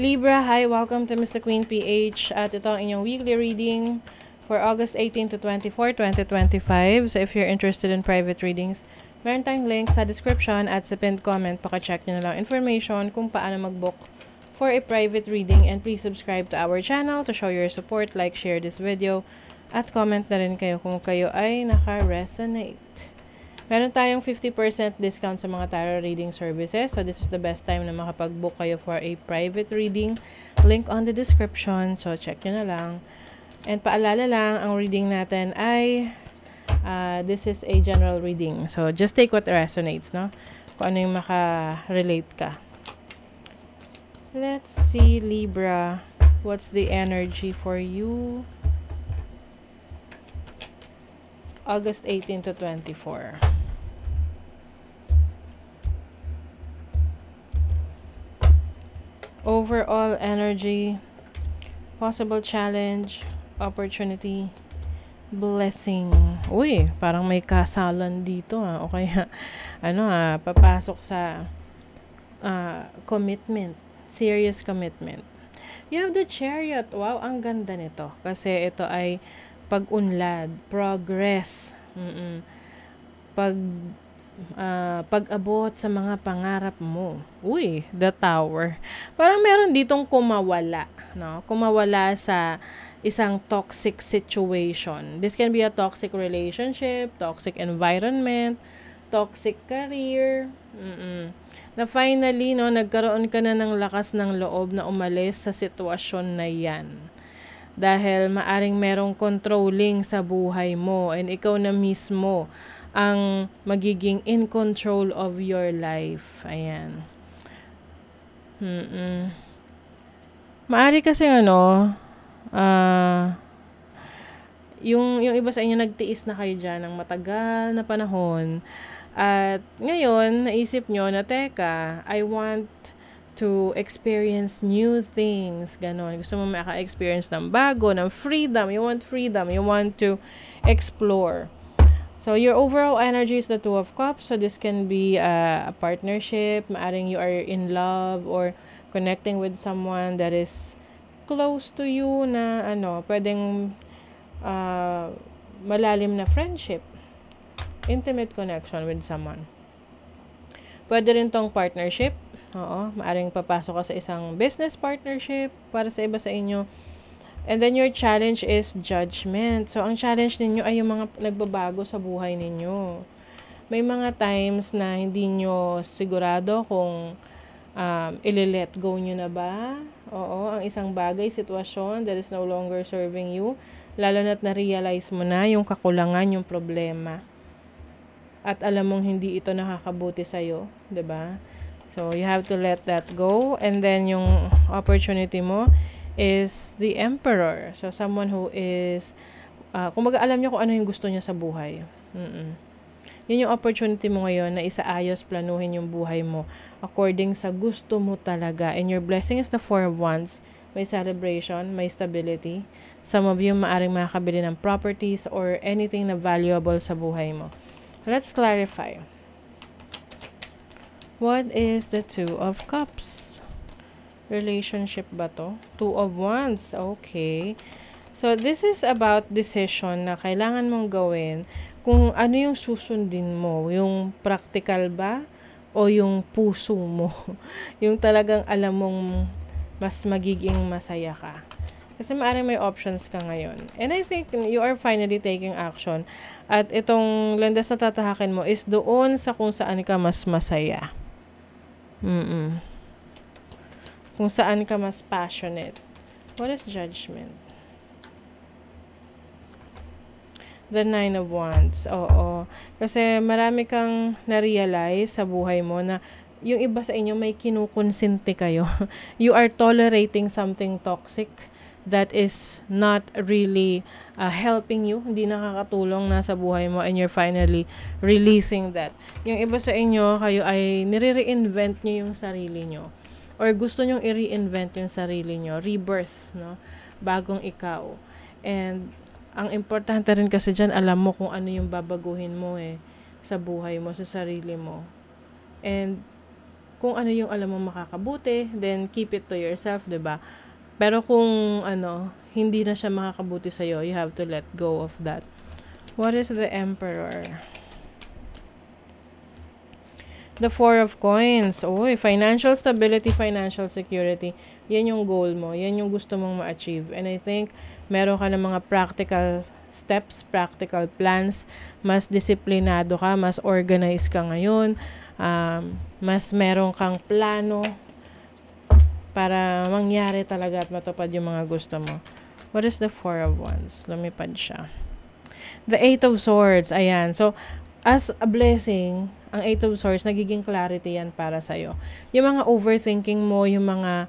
Libra, hi, welcome to Mr. Queen PH at ito ang inyong weekly reading for August 18 to 24, 2025. So if you're interested in private readings, meron tayong link sa description at sa pinned comment. Paka-check nyo na lang information kung paano mag-book for a private reading, and please subscribe to our channel to show your support, like, share this video, at comment na rin kayo kung kayo ay naka-resonate. Meron tayong 50% discount sa mga tarot reading services. So, this is the best time na makapag-book kayo for a private reading. Link on the description. So, check nyo na lang. And paalala lang, ang reading natin ay this is a general reading. So, just take what resonates, no? Kung ano yung maka-relate ka. Let's see, Libra. What's the energy for you? August 18 to 24. Overall energy, possible challenge, opportunity, blessing. Uy, parang may kasalan dito o kaya papasok sa commitment, serious commitment. You have the Chariot. Wow, ang ganda nito kasi ito ay pag-unlad, progress, pag-abot sa mga pangarap mo. Uy, the Tower. Parang meron ditong kumawala, no? Kumawala sa isang toxic situation. This can be a toxic relationship, toxic environment, toxic career. Na finally, no, nagkaroon ka na ng lakas ng loob na umalis sa sitwasyon na yan. Dahil maaring merong controlling sa buhay mo and ikaw na mismo ang magiging in control of your life. Ayan. Maari kasi yung iba sa inyo nagtiis na kayo dyan ng matagal na panahon. At ngayon, naisip nyo na, teka, I want to experience new things. Ganon. Gusto mo maka-experience ng bago, ng freedom. You want freedom. You want to explore. So, your overall energy is the Two of Cups. So, this can be a partnership. Maaring you are in love or connecting with someone that is close to you na pwedeng malalim na friendship. Intimate connection with someone. Pwede rin tong partnership. Oo, maaring papasok ka sa isang business partnership para sa iba sa inyo. And then your challenge is judgment. So, ang challenge ninyo ay yung mga nagbabago sa buhay ninyo. May mga times na hindi nyo sigurado kung ili-let go nyo na ba? Oo, ang isang bagay, sitwasyon that is no longer serving you. Lalo na't na-realize mo na yung kakulangan, yung problema. At alam mong hindi ito nakakabuti sa'yo. 'Di ba? So, you have to let that go. And then, yung opportunity mo is the Emperor. So, someone who is, kumbaga alam niya kung ano yung gusto niya sa buhay. Yun yung opportunity mo ngayon na isaayos, planuhin yung buhay mo according sa gusto mo talaga. And your blessing is the Four of Wands. May celebration, may stability. Some of you maaring makakabili ng properties or anything na valuable sa buhay mo. Let's clarify. What is the Two of Cups? Relationship ba to? Two of Wands. Okay. So, this is about decision na kailangan mong gawin kung ano yung susundin mo. Yung practical ba? O yung puso mo? Yung talagang alam mong mas magiging masaya ka. Kasi maaaring may options ka ngayon. And I think you are finally taking action. At itong landas na tatahakin mo is doon sa kung saan ka mas masaya. Kung saan ka mas passionate. What is judgment? The Nine of Wands. Oo. Kasi marami kang na-realize sa buhay mo na yung iba sa inyo may kinukonsente kayo. You are tolerating something toxic that is not really helping you. Hindi nakakatulong na sa buhay mo and you're finally releasing that. Yung iba sa inyo, kayo ay nire-reinvent nyo yung sarili nyo. Or gusto nyong i-reinvent yung sarili nyo. Rebirth, no? Bagong ikaw. And ang importante rin kasi dyan, alam mo kung ano yung babaguhin mo sa buhay mo, sa sarili mo. And kung ano yung alam mo makakabuti, then keep it to yourself, 'di ba? Pero kung hindi na siya makakabuti sa'yo, you have to let go of that. What is the Emperor? The Four of Coins. Uy, financial stability, financial security. Yan yung goal mo. Yan yung gusto mong ma-achieve. And I think, meron ka ng mga practical steps, practical plans. Mas disiplinado ka, mas organized ka ngayon. Mas meron kang plano para mangyari talaga at matupad yung mga gusto mo. What is the Four of Wands? Lumipad siya. The Eight of Swords. Ayan. So, as a blessing, ang Eight of Swords, nagiging clarity yan para sa'yo. Yung mga overthinking mo, yung mga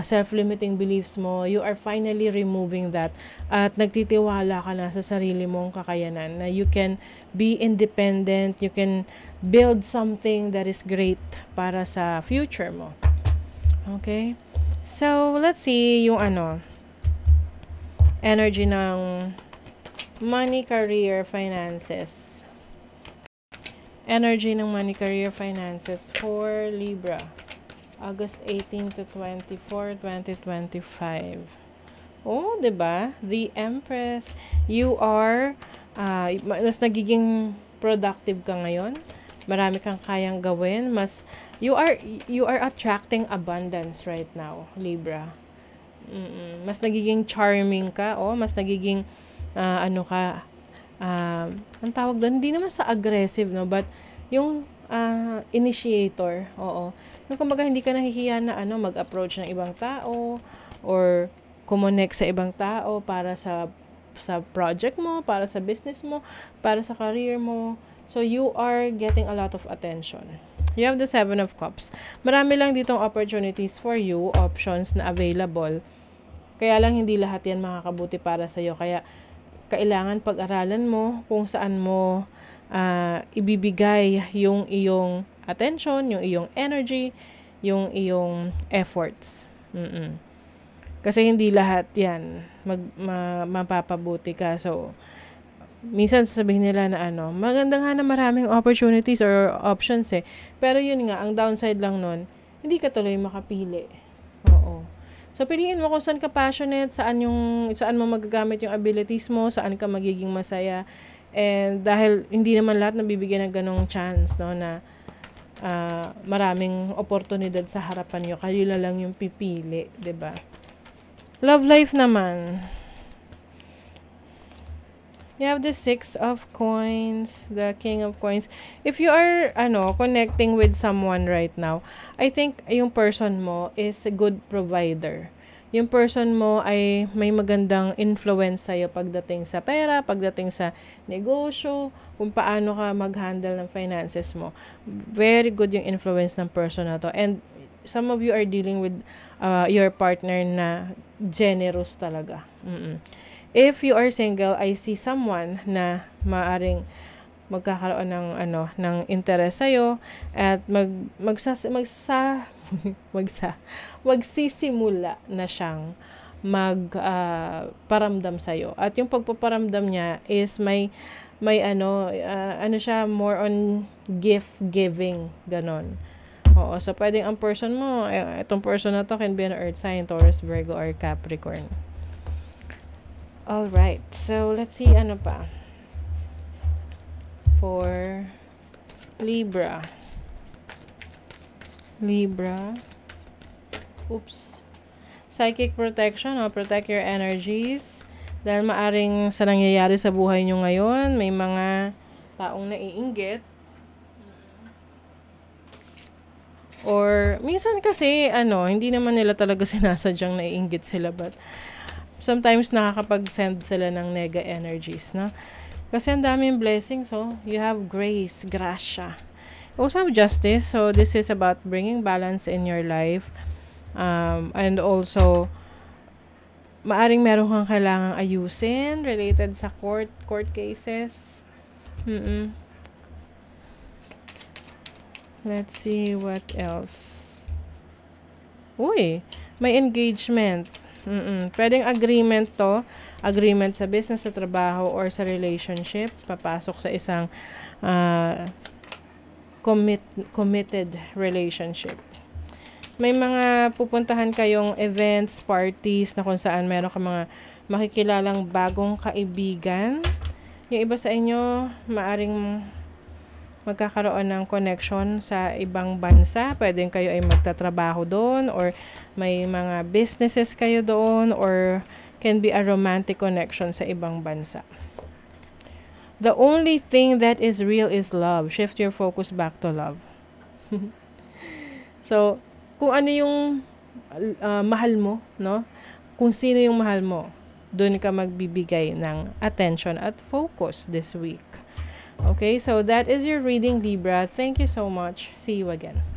self-limiting beliefs mo, you are finally removing that. At nagtitiwala ka na sa sarili mong kakayanan na you can be independent, you can build something that is great para sa future mo. Okay? So, let's see yung energy ng money, career, finances. Energy ng money, career, finances for Libra. August 18 to 24, 2025. Oh, 'di ba? The Empress. You are mas nagiging productive ka ngayon. Marami kang kayang gawin. You are attracting abundance right now, Libra. Mas nagiging charming ka, mas nagiging ang tawag doon, hindi naman sa aggressive, no, but yung initiator, yung kumbaga hindi ka nahihiya na mag-approach ng ibang tao or kumonect sa ibang tao para sa project mo, para sa business mo, para sa career mo. So you are getting a lot of attention. You have the Seven of Cups. Marami lang ditong opportunities for you, options na available. Kaya lang hindi lahat yan makakabuti para sa'yo. Kaya kailangan pag-aralan mo kung saan mo ibibigay yung iyong attention, yung iyong energy, yung iyong efforts. Kasi hindi lahat yan mapapabuti ka. So, minsan sasabihin nila na maganda nga na maraming opportunities or options eh. Pero yun nga, ang downside lang nun, hindi ka tuloy makapili. Oo. So, piliin mo kung saan ka passionate, saan mo magagamit yung abilities mo, saan ka magiging masaya. And dahil hindi naman lahat nabibigyan ng ganong chance, no, na maraming oportunidad sa harapan nyo, kayo lang yung pipili, 'di ba? Love life naman. You have the Six of Coins, the King of Coins. If you are connecting with someone right now, I think yung person mo is a good provider. Yung person mo ay may magandang influence sa'yo pagdating sa pera, pagdating sa negosyo, kung paano ka mag-handle ng finances mo. Very good yung influence ng person na to. And some of you are dealing with your partner na generous talaga. If you are single, I see someone na maaring magkakaroon ng interest sa'yo at magsisimula na siyang paramdam sa'yo. At yung pagpaparamdam niya is may siya more on gift giving, ganon. Oo, so pwedeng ang person mo, itong person na to can be an earth sign, Taurus, Virgo, or Capricorn. Alright, so let's see pa for Libra. Oops. Psychic protection, protect your energies. Dahil maaring sa nangyayari sa buhay nyo ngayon, may mga taong naiinggit. Or, minsan kasi, hindi naman nila talaga sinasadyang naiinggit sila, but sometimes nakakapag-send sila ng nega energies, no? Kasi ang daming blessings, you have grace, gracia. You also have justice, so this is about bringing balance in your life. And also, maaring meron kang kailangang ayusin related sa court cases. Let's see what else. Uy, may engagement. Pwedeng agreement to. Agreement sa business, sa trabaho, or sa relationship. Papasok sa isang committed relationship. May mga pupuntahan kayong events, parties na kung saan meron ka mga makikilalang bagong kaibigan. Yung iba sa inyo, maaring magkakaroon ng connection sa ibang bansa. Pwedeng kayo ay magtatrabaho doon or may mga businesses kayo doon or can be a romantic connection sa ibang bansa. The only thing that is real is love. Shift your focus back to love. So, kung ano yung mahal mo, no? Kung sino yung mahal mo, doon ka magbibigay ng attention at focus this week. Okay, so that is your reading, Libra. Thank you so much. See you again.